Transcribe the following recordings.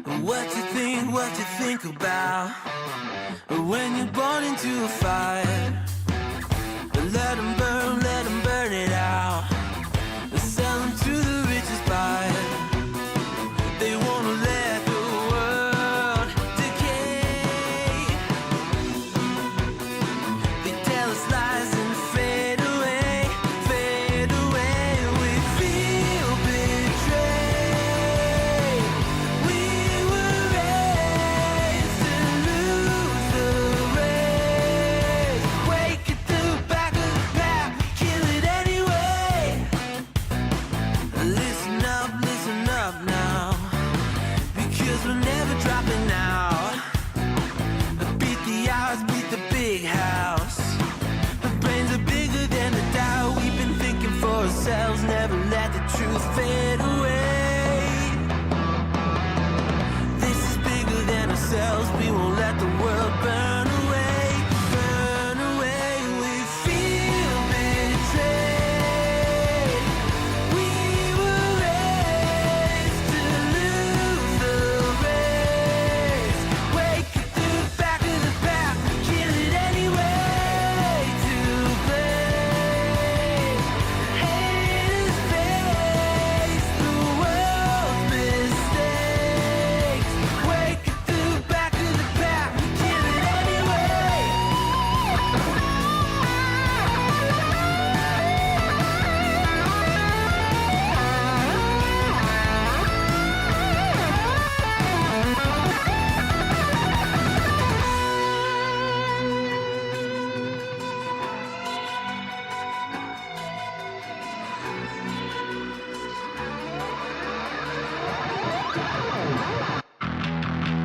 What you think about when you're born into a fire? Let them burn it out. Sell them to the richest buyer. They wanna let the world decay. They tell us lies and fade away, fade away. We feel betrayed. We were raised to lose the race. Wake at the back of the pack, kill it anyway. Listen up now, because we're never dropping out. Beat the odds, beat the big house. The brains are bigger than the doubt. We've been thinking for ourselves, never let the truth fade away. This is bigger than ourselves, we won't let the world burn away, burn away. We feel betrayed. We were raised to lose the race. Wake at the back of the pack, kill it anyway. To blame, haters face the world's mistakes. Wake at the back of the pack, kill it anyway.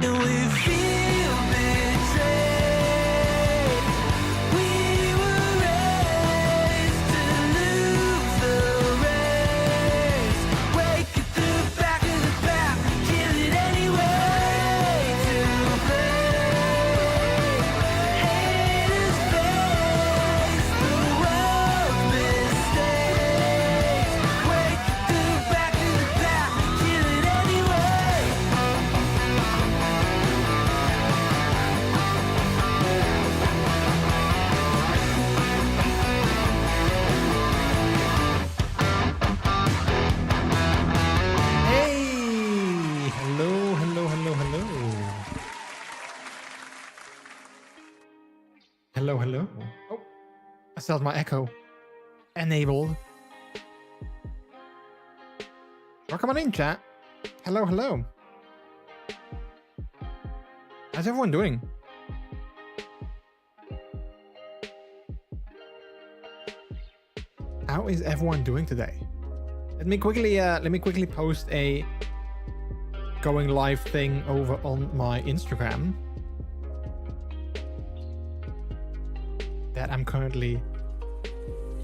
And we feel betrayed. We were raised to lose the race. Wake at the back of the pack, kill it anyway. To blame, haters face the world's mistakes. Wake at the back of the pack, kill it anyway. Hey! Hello. Hello. Oh, I still have my echo enabled. Welcome on in, chat. Hello. How's everyone doing? How is everyone doing today? Let me quickly post a going live thing over on my Instagram that I'm currently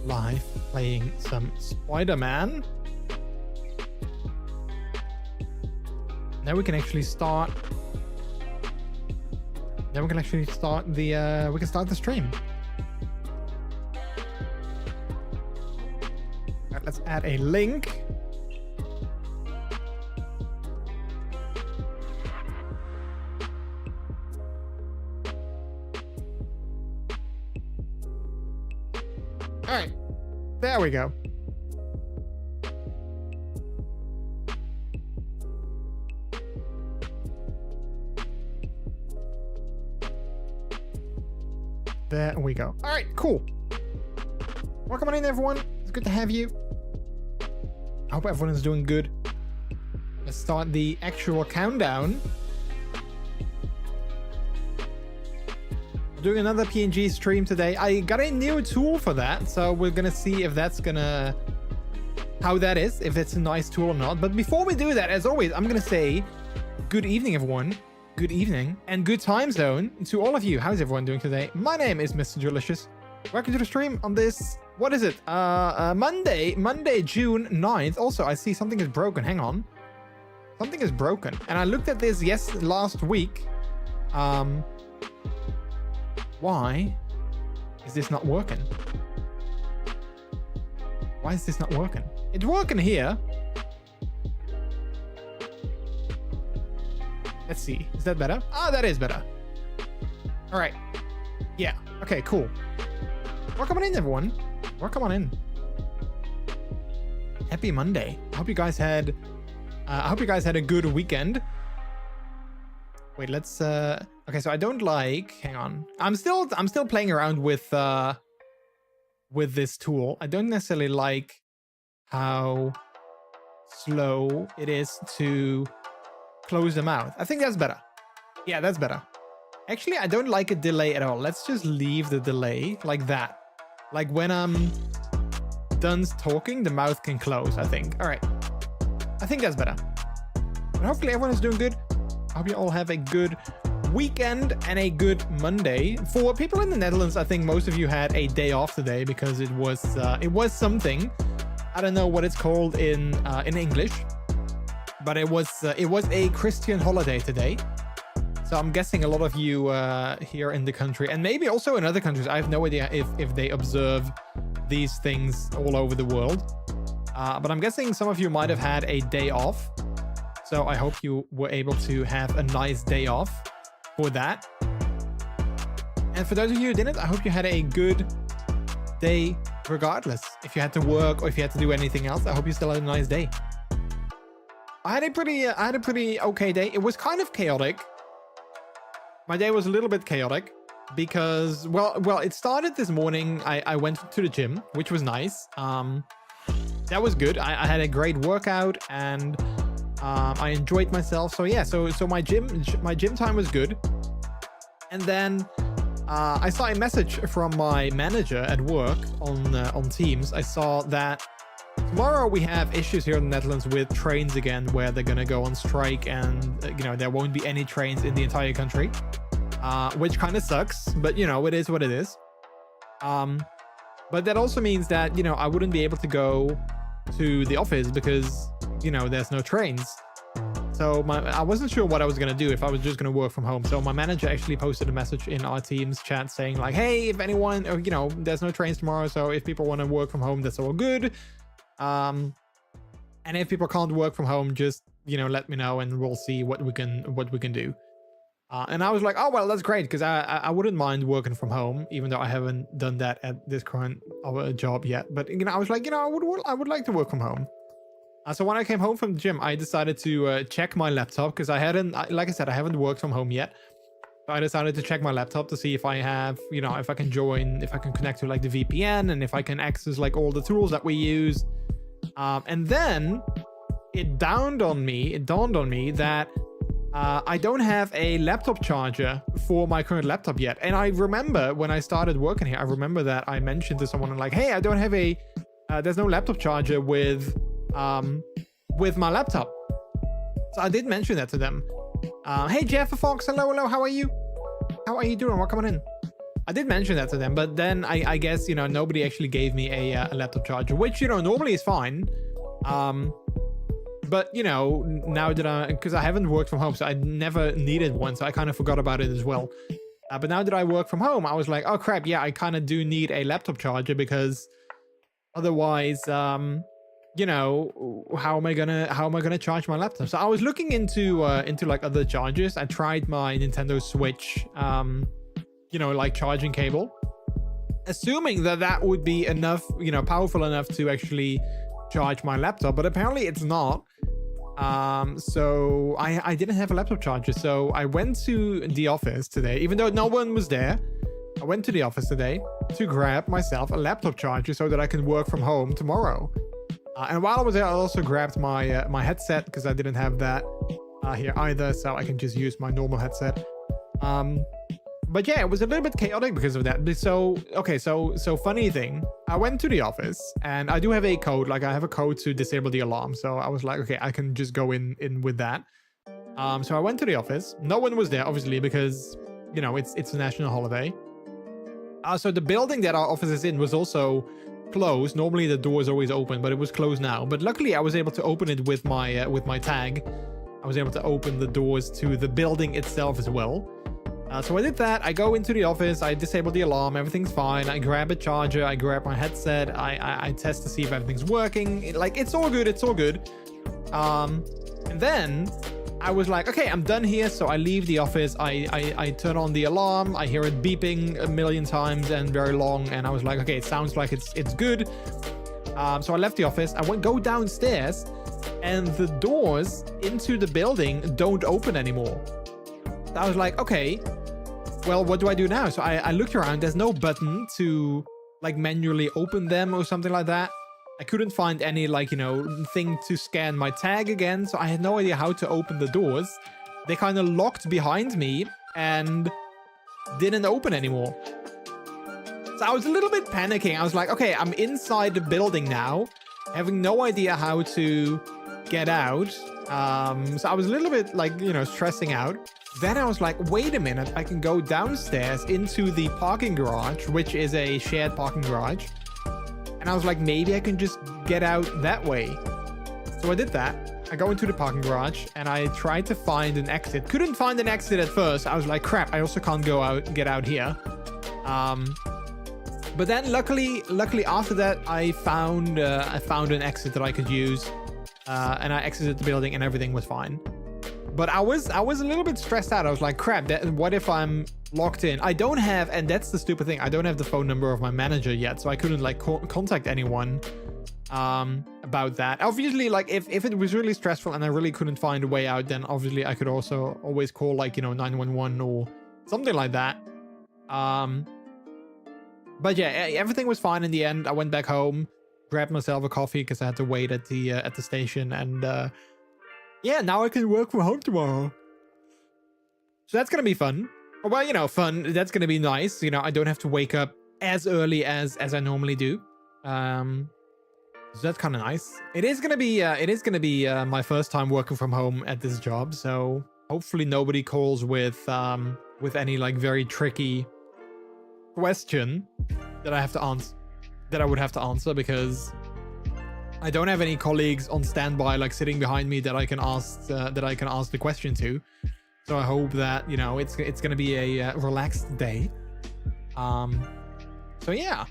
live playing some Spider-Man. Now we can actually start. Then we can actually start the we can start the stream. Right, let's add a link. All right, there we go. There we go. All right, cool. Welcome on in, everyone. It's good to have you. I hope everyone is doing good. Let's start the actual countdown. Doing another PNG stream today. I got a new tool for that, so we're gonna see if that's gonna how that is, if it's a nice tool or not. But before we do that, as always, I'm gonna say good evening, everyone. Good evening and good time zone to all of you. How's everyone doing today? My name is MrJordilicious. Welcome to the stream on this, what is it? Monday, June 9th. Also, I see something is broken. Hang on. Something is broken. And I looked at this last week. Why is this not working? Why is this not working? It's working here. Let's see. Is that better? Ah, that is better. All right. Yeah. Okay, cool. Welcome on in, everyone. Welcome on in. Happy Monday. I hope you guys had a good weekend. Wait, let's okay, so I don't like, hang on. I'm still playing around with this tool. I don't necessarily like how slow it is to close the mouth. I think that's better. Yeah, that's better. Actually, I don't like a delay at all. Let's just leave the delay like that. Like when I'm done talking, the mouth can close, I think. All right. I think that's better. But hopefully everyone is doing good. I hope you all have a good weekend and a good Monday. For people in the Netherlands, I think most of you had a day off today because it was something. I don't know what it's called in English, but it was a Christian holiday today. So I'm guessing a lot of you here in the country, and maybe also in other countries, I have no idea if they observe these things all over the world. But I'm guessing some of you might have had a day off. So I hope you were able to have a nice day off for that. And for those of you who didn't, I hope you had a good day regardless. If you had to work or if you had to do anything else, I hope you still had a nice day. I had a pretty okay day. It was kind of chaotic. My day was a little bit chaotic because, well, it started this morning. I went to the gym, which was nice. That was good. I had a great workout and I enjoyed myself. So yeah, so my gym time was good. And then I saw a message from my manager at work on Teams. I saw that tomorrow we have issues here in the Netherlands with trains again, where they're gonna go on strike, and there won't be any trains in the entire country, which kind of sucks. But it is what it is. But that also means that I wouldn't be able to go to the office because there's no trains. So I wasn't sure what I was gonna do, if I was just gonna work from home. So my manager actually posted a message in our Teams chat saying like, hey, if anyone, there's no trains tomorrow, so if people want to work from home, that's all good. And if people can't work from home, just let me know and we'll see what we can do. And I was like, oh well, that's great, because I wouldn't mind working from home, even though I haven't done that at this current job yet. But I was like, I would like to work from home. So when I came home from the gym, I decided to check my laptop, because like I said, I haven't worked from home yet. So I decided to check my laptop to see if I have, if I can connect to like the VPN, and if I can access like all the tools that we use. And then it dawned on me that I don't have a laptop charger for my current laptop yet. And I remember when I started working here, I remember that I mentioned to someone like, hey, I don't have there's no laptop charger with my laptop. So I did mention that to them. Hey, Jeff Fox, hello, how are you? How are you doing? Welcome on in. I did mention that to them, but then I guess, nobody actually gave me a laptop charger, which, normally is fine. But, now that because I haven't worked from home, so I never needed one, so I kind of forgot about it as well. But now that I work from home, I was like, oh crap, yeah, I kind of do need a laptop charger, because otherwise, how am I gonna charge my laptop? So I was looking into like other chargers. I tried my Nintendo Switch, like charging cable, assuming that would be enough, powerful enough to actually charge my laptop, but apparently it's not. So I didn't have a laptop charger, so I went to the office today, even though no one was there. I went to the office today to grab myself a laptop charger so that I can work from home tomorrow. And while I was there, I also grabbed my headset, because I didn't have that here either, so I can just use my normal headset. But yeah, it was a little bit chaotic because of that. So funny thing, I went to the office, and I do have a code. Like, I have a code to disable the alarm. So I was like, okay, I can just go in with that. So I went to the office. No one was there, obviously, because it's a national holiday. So the building that our office is in was also closed. Normally the door is always open, but it was closed now. But luckily I was able to open it with my tag. I was able to open the doors to the building itself as well. So I did that. I go into the office, I disable the alarm, everything's fine. I grab a charger, I grab my headset, I test to see if everything's working. It's all good. And then I was like, okay, I'm done here. So I leave the office. I turn on the alarm. I hear it beeping a million times and very long. And I was like, okay, it sounds like it's good. So I left the office. I go downstairs, and the doors into the building don't open anymore. So I was like, okay, well, what do I do now? So I looked around. There's no button to like manually open them or something like that. I couldn't find any like, you know, thing to scan my tag again. So I had no idea how to open the doors. They kind of locked behind me and didn't open anymore. So I was a little bit panicking. I was like, okay, I'm inside the building now, having no idea how to get out. So I was a little bit like, you know, stressing out. Then I was like, wait a minute, I can go downstairs into the parking garage, which is a shared parking garage. And I was like, maybe I can just get out that way. So I did that. I go into the parking garage and I tried to find an exit. Couldn't find an exit at first. I was like, crap, I also can't get out here. But then luckily after that, I found an exit that I could use. And I exited the building and everything was fine. But I was a little bit stressed out. I was like, crap, what if I'm locked in? I don't have, and that's the stupid thing, I don't have the phone number of my manager yet, so I couldn't like contact anyone about that. Obviously, like if it was really stressful and I really couldn't find a way out, then obviously I could also always call like, you know, 911 or something like that. But yeah, everything was fine in the end. I went back home, grabbed myself a coffee because I had to wait at the station, and yeah, now I can work from home tomorrow. So that's gonna be fun. Well, you know, fun. That's gonna be nice. You know, I don't have to wake up as early as I normally do. So that's kind of nice. It is gonna be my first time working from home at this job. So hopefully nobody calls with any like very tricky question that I have to answer. That I would have to answer, because I don't have any colleagues on standby like sitting behind me that I can ask the question to. So I hope that, you know, it's gonna be a relaxed day. So yeah.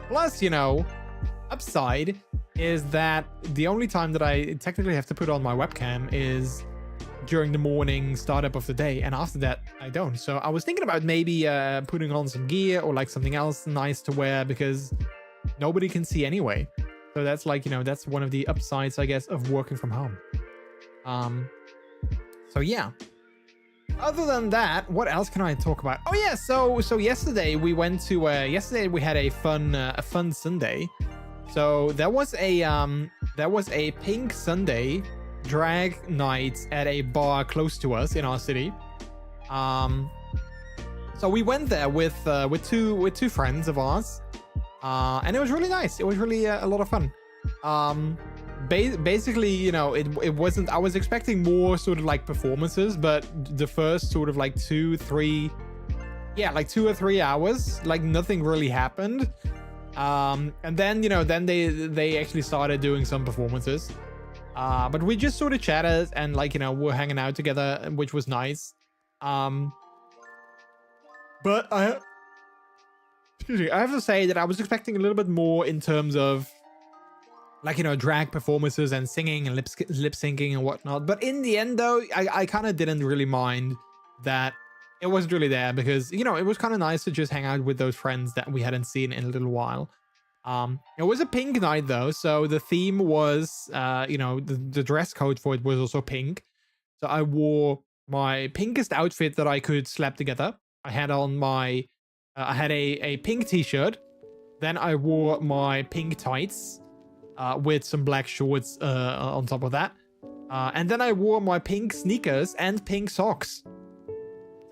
Plus, you know, upside is that the only time that I technically have to put on my webcam is during the morning startup of the day, and after that I don't. So I was thinking about maybe putting on some gear or like something else nice to wear, because nobody can see anyway. So that's like, you know, that's one of the upsides, I guess, of working from home. So yeah. Other than that, what else can I talk about? Oh yeah, so yesterday we went to yesterday we had a fun Sunday. So there was a pink Sunday drag night at a bar close to us in our city. So we went there with two friends of ours. And it was really nice. It was really a lot of fun. Basically, you know, it wasn't, I was expecting more sort of like performances, but the first sort of like 2 or 3 hours, like nothing really happened. And then, you know, then they actually started doing some performances. But we just sort of chatted and like, you know, we're hanging out together, which was nice. But I have to say that I was expecting a little bit more in terms of like, you know, drag performances and singing and lip syncing and whatnot. But in the end, though, I kind of didn't really mind that it wasn't really there, because, you know, it was kind of nice to just hang out with those friends that we hadn't seen in a little while. It was a pink night, though. So the theme was, you know, the dress code for it was also pink. So I wore my pinkest outfit that I could slap together. I had on my, I had a pink t-shirt. Then I wore my pink tights. With some black shorts on top of that. And then I wore my pink sneakers and pink socks.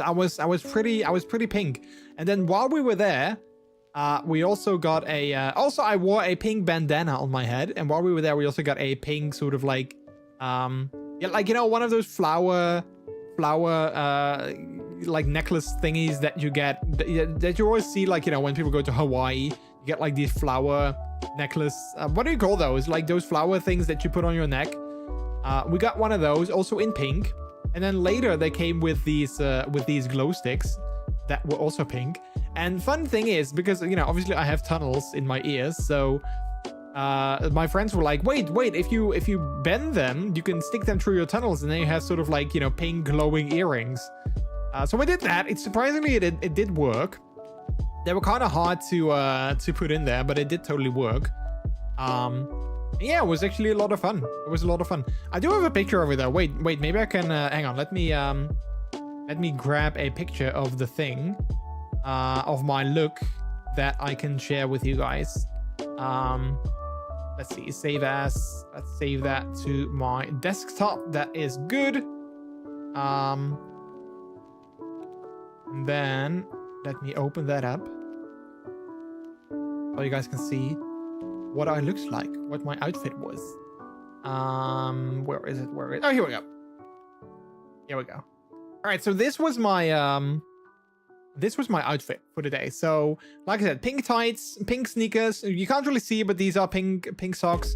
I was pretty pink. And then while we were there, we also got a also I wore a pink bandana on my head, and while we were there we also got a pink sort of like yeah, like, you know, one of those flower like necklace thingies that you get that you always see, like, you know, when people go to Hawaii, you get like these flower necklace, what do you call those, like those flower things that you put on your neck. We got one of those also in pink, and then later they came with these glow sticks that were also pink. And fun thing is, because, you know, obviously I have tunnels in my ears, so my friends were like, wait, if you bend them, you can stick them through your tunnels, and then you have sort of like, you know, pink glowing earrings. So I did that. Surprisingly, it did work. They were kind of hard to put in there, but it did totally work. Yeah, it was actually a lot of fun. It was a lot of fun. I do have a picture over there. Wait, maybe I can hang on. Let me grab a picture of the thing, of my look, that I can share with you guys. Let's see, save as. Let's save that to my desktop. That is good. And then let me open that up so you guys can see what I looks like, what my outfit was. Where is it? Oh, here we go. Here we go. All right, so this was my outfit for the day. So, like I said, pink tights, pink sneakers. You can't really see, but these are pink socks,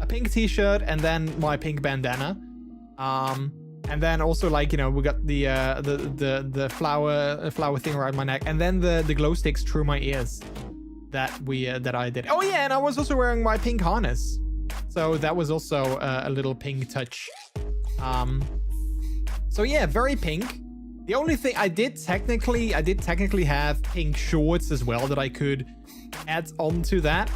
a pink t-shirt, and then my pink bandana. And then also, like, you know, we got the flower thing around my neck, and then the glow sticks through my ears that I did. Oh yeah, and I was also wearing my pink harness, so that was also a little pink touch. So yeah, very pink. The only thing I did technically have pink shorts as well that I could add on to that.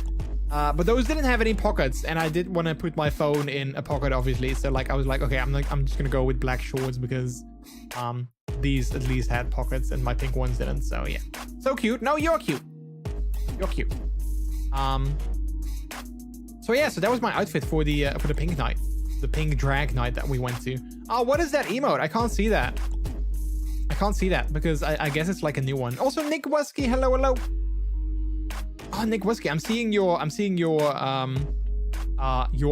But those didn't have any pockets, and I did want to put my phone in a pocket, obviously. So like I was like, okay, I'm just gonna go with black shorts because these at least had pockets and my pink ones didn't. So yeah, so cute. No, you're cute. You're cute. So yeah, so that was my outfit for the pink night, the pink drag night that we went to. Oh, what is that emote? I can't see that. I can't see that because I guess it's like a new one. Also, Nick Wusky, hello. Oh, Nick Wusky, I'm seeing your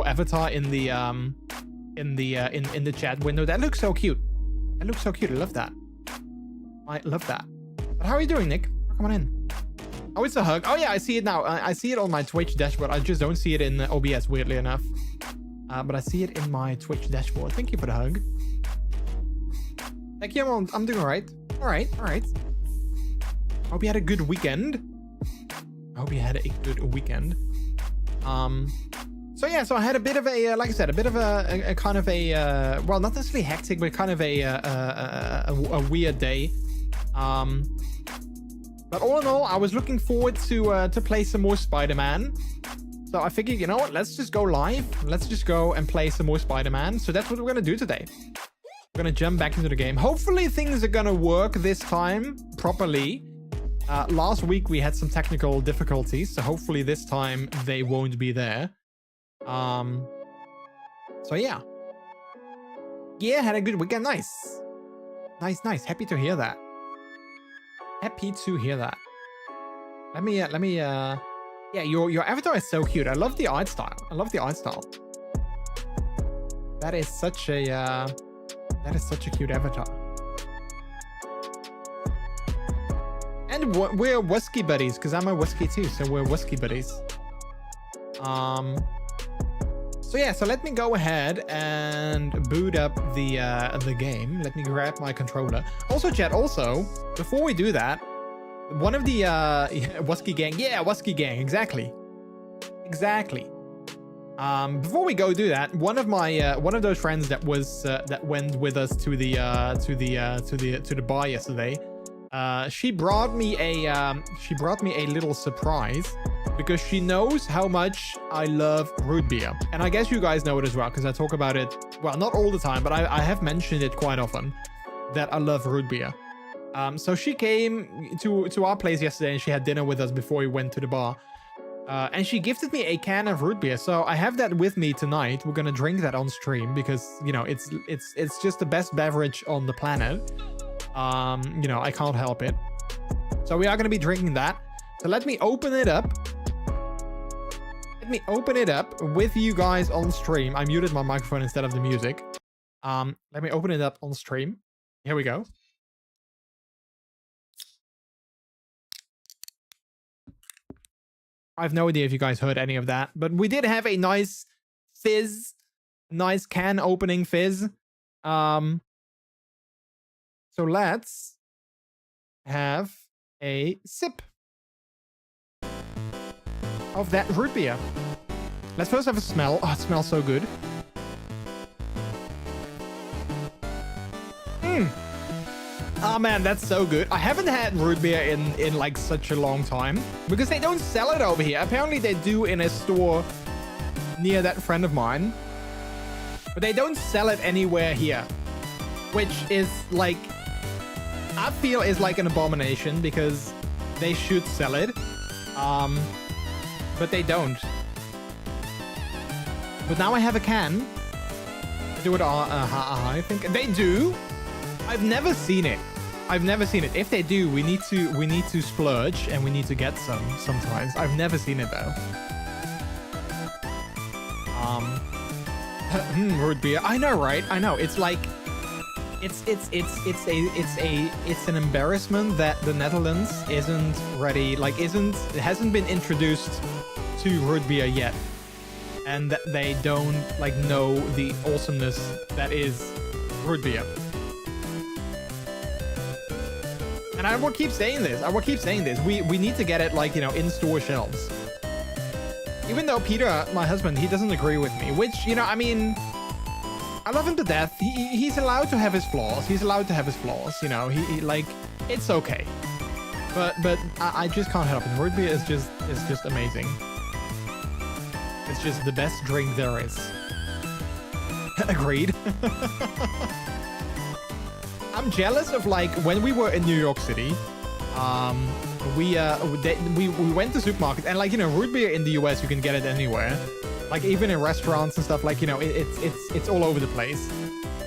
avatar in the chat window. That looks so cute. That looks so cute. I love that. I love that. But how are you doing, Nick? Come on in. Oh, it's a hug. Oh yeah, I see it now. I see it on my Twitch dashboard. I just don't see it in OBS, weirdly enough. But I see it in my Twitch dashboard. Thank you for the hug. Thank you. I'm doing all right. All right. Hope you had a good weekend. So yeah, so I had a bit of a, like I said, a bit of a kind of a, well, not necessarily hectic, but kind of a weird day. But all in all, I was looking forward to play some more Spider-Man. So I figured, you know what, let's just go live. Let's just go and play some more Spider-Man. So that's what we're gonna do today. We're gonna jump back into the game. Hopefully things are gonna work this time properly. Last week we had some technical difficulties, so hopefully this time they won't be there. So yeah. Yeah, had a good weekend. Nice. Happy to hear that. Yeah, your avatar is so cute. I love the art style. That is such a cute avatar. And we're Wusky buddies, because I'm a Wusky too, so we're Wusky buddies. So yeah, so let me go ahead and boot up the game. Let me grab my controller. Also, chat, before we do that, one of the Wusky gang, yeah, Wusky gang, exactly. Before we go do that, one of those friends that went with us to the bar yesterday, she brought me a little surprise because she knows how much I love root beer, and I guess you guys know it as well because I talk about it, well, not all the time, but I have mentioned it quite often that I love root beer. So she came to our place yesterday and she had dinner with us before we went to the bar. And she gifted me a can of root beer. So I have that with me tonight. We're going to drink that on stream because, you know, it's just the best beverage on the planet. You know, I can't help it. So we are going to be drinking that. So let me open it up. With you guys on stream. I muted my microphone instead of the music. Let me open it up on stream. Here we go. I have no idea if you guys heard any of that, but we did have a nice fizz, nice can opening fizz. So let's have a sip of that root beer. Let's first have a smell. Oh, it smells so good. Oh man, that's so good. I haven't had root beer in like such a long time because they don't sell it over here. Apparently they do in a store near that friend of mine, but they don't sell it anywhere here, which is like, I feel is like an abomination because they should sell it, but they don't. But now I have a can. Do it. I think they do. I've never seen it. I've never seen it. If they do, we need to splurge and we need to get some sometimes. I've never seen it though. Root beer. I know, right? I know. It's like it's an embarrassment that the Netherlands isn't ready, like it hasn't been introduced to root beer yet. And that they don't like know the awesomeness that is root beer. And I will keep saying this. We need to get it like, you know, in-store shelves. Even though Peter, my husband, he doesn't agree with me, which, you know, I mean, I love him to death. He's allowed to have his flaws. You know, he like, it's okay. But I just can't help it. Root beer is just amazing. It's just the best drink there is. Agreed. I'm jealous of like when we were in New York City, we went to supermarket and like, you know, root beer in the US you can get it anywhere, like even in restaurants and stuff, like, you know, it's all over the place.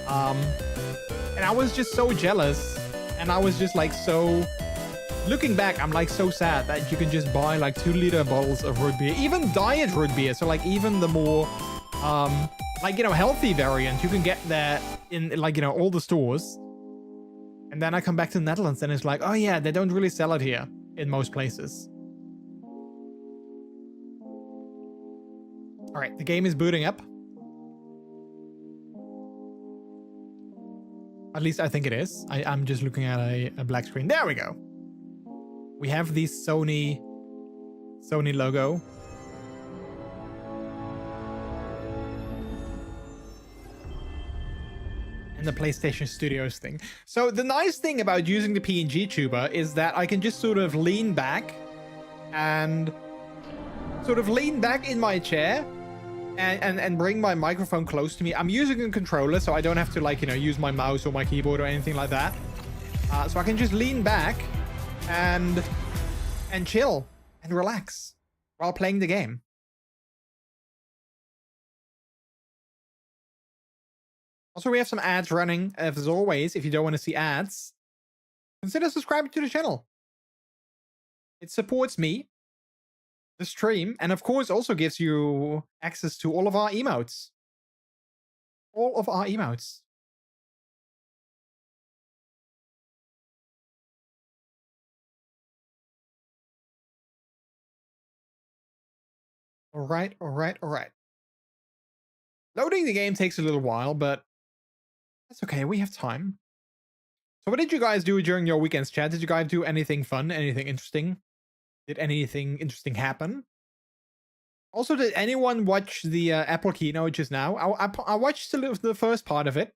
And I was just so jealous, and I was just like, so looking back, I'm like so sad that you can just buy like 2-liter bottles of root beer, even diet root beer. So like even the more like, you know, healthy variant, you can get that in like, you know, all the stores. And then I come back to the Netherlands and it's like, oh yeah, they don't really sell it here in most places. All right, the game is booting up. At least I think it is. I'm just looking at a black screen. There we go. We have the Sony logo. The PlayStation Studios thing. So the nice thing about using the PNG tuber is that I can just sort of lean back and sort of lean back in my chair and bring my microphone close to me. I'm using a controller, so I don't have to like, you know, use my mouse or my keyboard or anything like that. So I can just lean back and chill and relax while playing the game. Also, we have some ads running. As always, if you don't want to see ads, consider subscribing to the channel. It supports me, the stream, and of course also gives you access to all of our emotes. All of our emotes. All right. Loading the game takes a little while, but that's okay, we have time. So what did you guys do during your weekends, chat? Did you guys do anything fun? Anything interesting? Did anything interesting happen? Also, did anyone watch the Apple keynote just now? I watched the first part of it.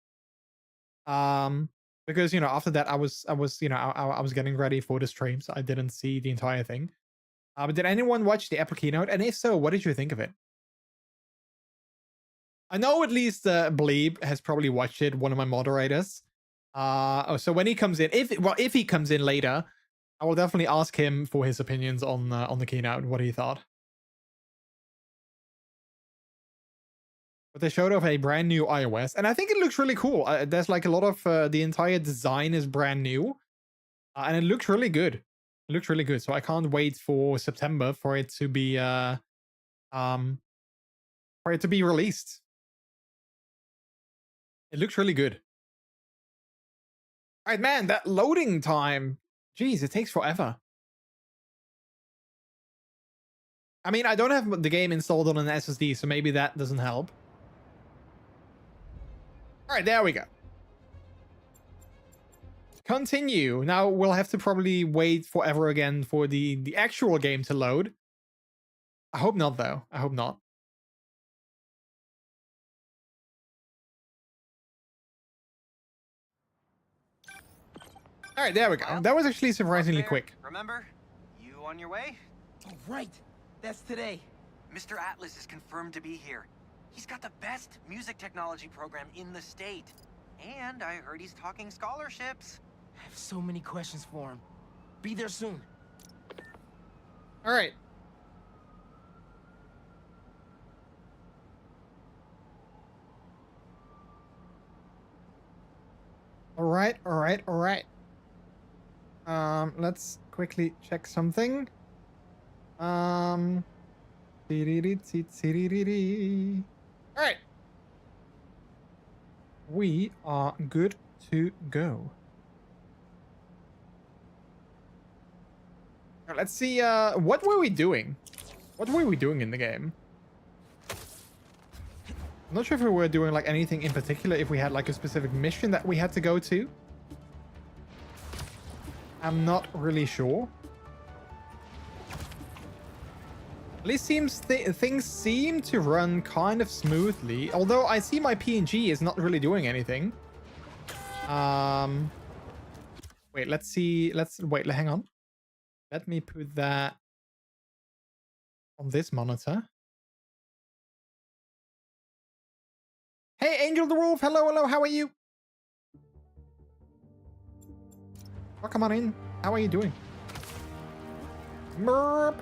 Because, you know, after that I was you know, I was getting ready for the stream, so I didn't see the entire thing. But did anyone watch the Apple keynote? And if so, what did you think of it? I know at least Bleeb has probably watched it, one of my moderators. So when he comes in, if he comes in later, I will definitely ask him for his opinions on the keynote, what he thought. But they showed off a brand new iOS, and I think it looks really cool. There's like a lot of the entire design is brand new, and it looks really good. It looks really good. So I can't wait for September for it to be released. It looks really good. All right, man, that loading time. Jeez, it takes forever. I mean, I don't have the game installed on an SSD, so maybe that doesn't help. All right, there we go. Continue. Now we'll have to probably wait forever again for the actual game to load. I hope not, though. I hope not. All right, there we go. Well, That was actually surprisingly there, quick. Remember? You on your way? Oh, right. That's today. Mr. Atlas is confirmed to be here. He's got the best music technology program in the state. And I heard he's talking scholarships. I have so many questions for him. Be there soon. All right. All right, all right, all right. Let's quickly check something. All right. We are good to go. Now, let's see, what were we doing? What were we doing in the game? I'm not sure if we were doing like anything in particular, if we had like a specific mission that we had to go to. I'm not really sure. At least things seem to run kind of smoothly, although I see my PNG is not really doing anything. Wait, let's see. Wait, hang on. Let me put that on this monitor. Hey, Angel the Wolf. Hello, hello. How are you? Welcome on in. How are you doing? Merp.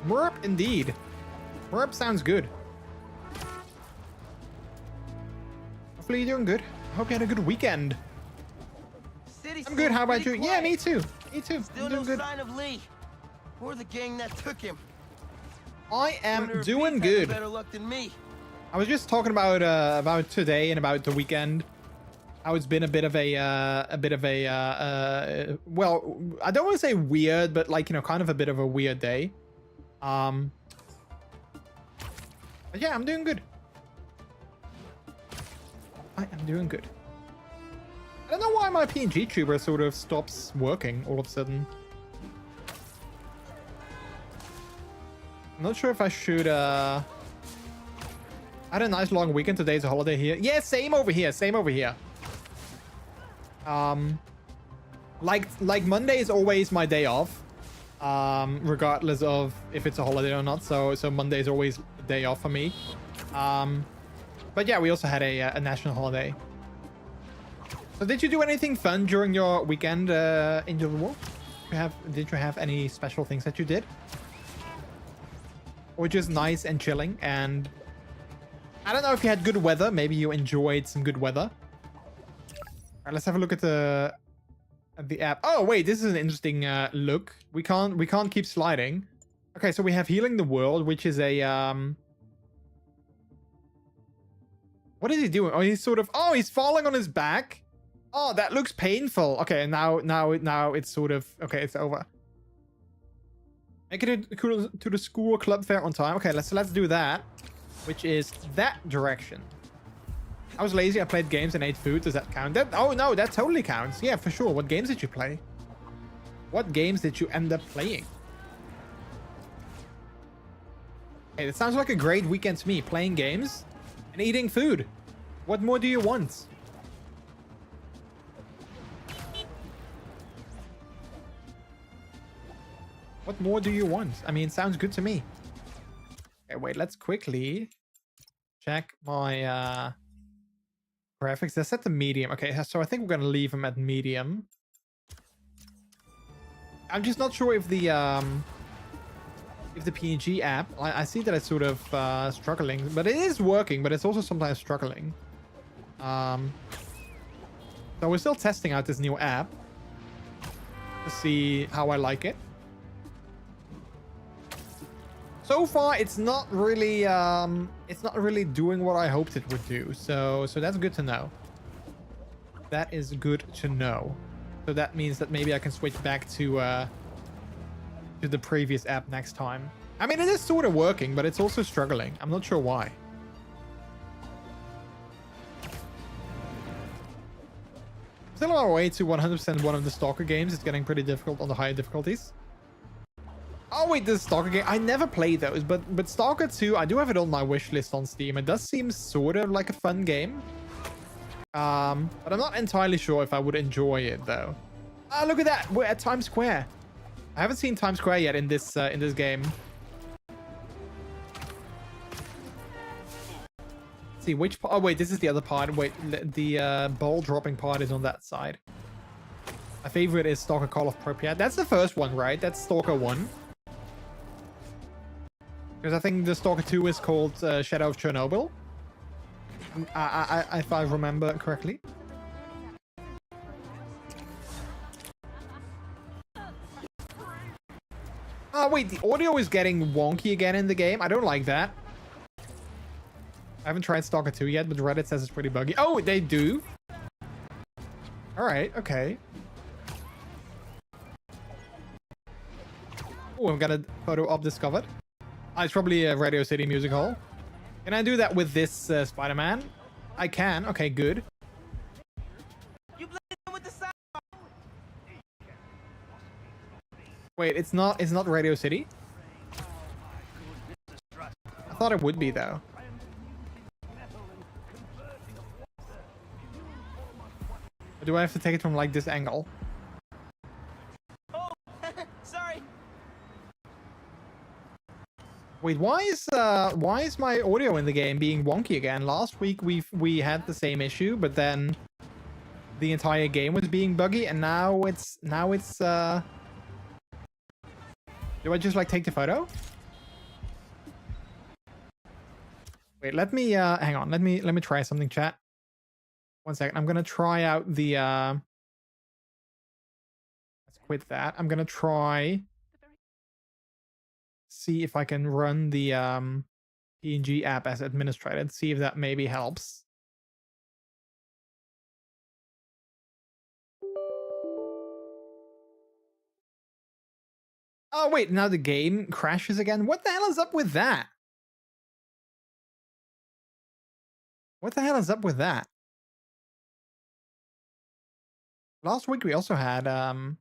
Merp, indeed. Merp sounds good. Hopefully you're doing good. I hope you had a good weekend. I'm good. How about you? Yeah, me too. Me too. Still I'm no doing good. sign of Lee or the gang that took him. I am Wonder if doing he's having good. Better luck than me. I was just talking about today and about the weekend. How it's been a bit of a well, I don't want to say weird, but like, you know, kind of a bit of a weird day. But yeah, I'm doing good. I am doing good. I don't know why my PNG tuber sort of stops working all of a sudden. I'm not sure if I should, I had a nice long weekend. Today's a holiday here. Yeah, same over here. Same over here. Like Monday is always my day off. Regardless of if it's a holiday or not. So Monday is always a day off for me. But yeah, we also had a national holiday. So did you do anything fun during your weekend, Angel the Wolf? Did you have any special things that you did? Or just nice and chilling? And I don't know if you had good weather. Maybe you enjoyed some good weather. All right, let's have a look at the app. Oh wait, this is an interesting look. We can't keep sliding. Okay, so we have Healing the World, which is a what is he doing? Oh, he's sort of, oh, he's falling on his back. Oh, that looks painful. Okay, now it's sort of, okay, it's over. Make it to the school club fair on time. Okay, let's do that, which is that direction. I was lazy. I played games and ate food. Does that count? Oh no, that totally counts. Yeah, for sure. What games did you play? What games did you end up playing? Hey, that sounds like a great weekend to me. Playing games and eating food. What more do you want? What more do you want? I mean, sounds good to me. Okay, wait, let's quickly check my graphics. They're set to medium. Okay, so I think we're gonna leave them at medium. I'm just not sure if the PNG app, I see that it's sort of struggling, but it is working, but it's also sometimes struggling. So we're still testing out this new app to see how I like it. So far, it's not really doing what I hoped it would do. So that's good to know. That is good to know. So that means that maybe I can switch back to the previous app next time. I mean, it is sort of working, but it's also struggling. I'm not sure why. Still on our way to 100% one of the Stalker games. It's getting pretty difficult on the higher difficulties. Oh wait, this Stalker game. I never played those, but Stalker 2, I do have it on my wish list on Steam. It does seem sort of like a fun game. But I'm not entirely sure if I would enjoy it though. Ah, look at that. We're at Times Square. I haven't seen Times Square yet in this game. Let's see which part. Oh wait, this is the other part. Wait, the ball dropping part is on that side. My favorite is Stalker Call of Pripyat. That's the first one, right? That's Stalker 1. Because I think the Stalker 2 is called Shadow of Chernobyl. If I remember correctly. Oh wait, the audio is getting wonky again in the game. I don't like that. I haven't tried Stalker 2 yet, but Reddit says it's pretty buggy. Oh, they do? Alright, okay. Oh, I've got a photo op discovered. It's probably a Radio City Music Hall. Can I do that with this Spider-Man? I can. Okay, good. You with the sound. Wait, it's not Radio City? I thought it would be though. Or do I have to take it from like this angle? Oh, sorry. Wait, why is my audio in the game being wonky again? Last week we had the same issue, but then the entire game was being buggy, and now it's do I just like take the photo? Wait, let me hang on. Let me try something, chat. 1 second. I'm gonna try out the let's quit that. I'm gonna try see if I can run the PNG app as administrated. See if that maybe helps. Oh wait, now the game crashes again. What the hell is up with that? What the hell is up with that? Last week we also had some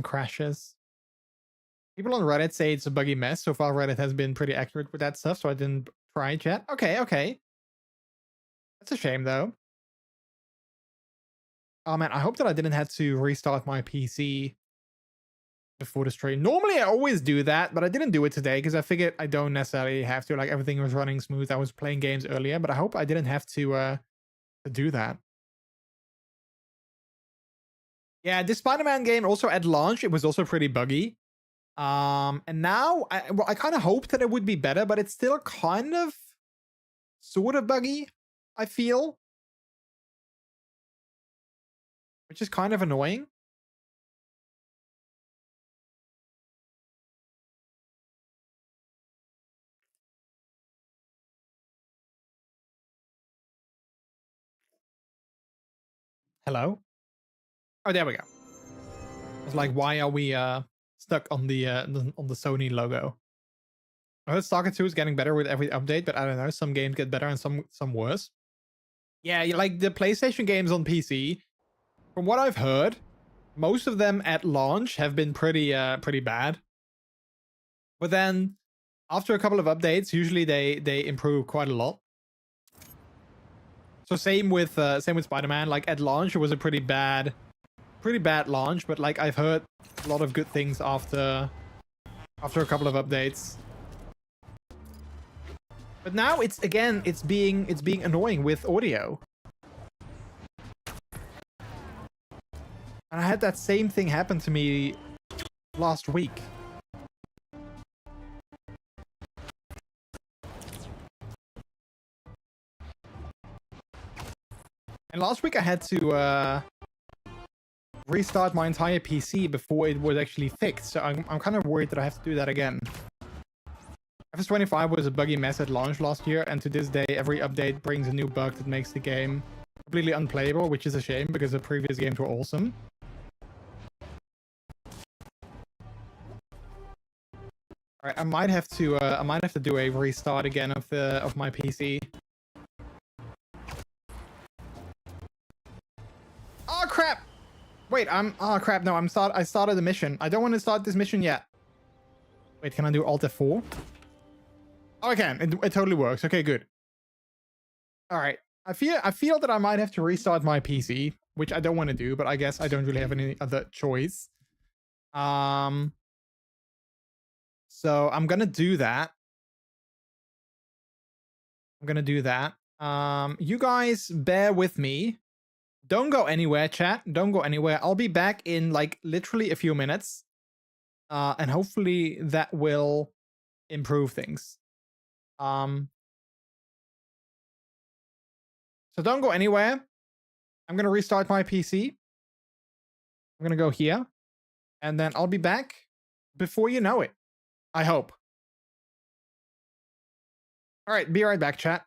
crashes. People on Reddit say it's a buggy mess. So far Reddit has been pretty accurate with that stuff, so I didn't try it yet. Okay. That's a shame though. Oh man, I hope that I didn't have to restart my PC before the stream. Normally I always do that, but I didn't do it today because I figured I don't necessarily have to. Like, everything was running smooth. I was playing games earlier, but I hope I didn't have to do that. Yeah, this Spider-Man game also at launch, it was also pretty buggy. And now I kind of hoped that it would be better, but it's still kind of sort of buggy, I feel. Which is kind of annoying. Hello? Oh, there we go. It's like, why are we stuck on the Sony logo? I heard Stalker 2 is getting better with every update, but I don't know. Some games get better and some worse. Yeah, like the PlayStation games on PC, from what I've heard, most of them at launch have been pretty bad. But then after a couple of updates, usually they improve quite a lot. So same with Spider-Man. Like at launch, it was a pretty bad launch, but like I've heard a lot of good things after a couple of updates. But now it's being annoying with audio. And I had that same thing happen to me last week. And last week I had to restart my entire PC before it was actually fixed. So I'm kind of worried that I have to do that again. FS25 was a buggy mess at launch last year, and to this day every update brings a new bug that makes the game completely unplayable, which is a shame because the previous games were awesome. Alright, I might have to do a restart again of my PC. Oh crap! Wait, oh crap, no, I started the mission. I don't want to start this mission yet. Wait, can I do Alt F4? Oh, I can. It totally works. Okay, good. Alright. I feel that I might have to restart my PC which I don't want to do, but I guess I don't really have any other choice. So I'm gonna do that. You guys bear with me. Don't go anywhere, chat. Don't go anywhere. I'll be back in like literally a few minutes. And hopefully that will improve things. So don't go anywhere. I'm gonna restart my PC. I'm gonna go here. And then I'll be back before you know it. I hope. All right, be right back, chat.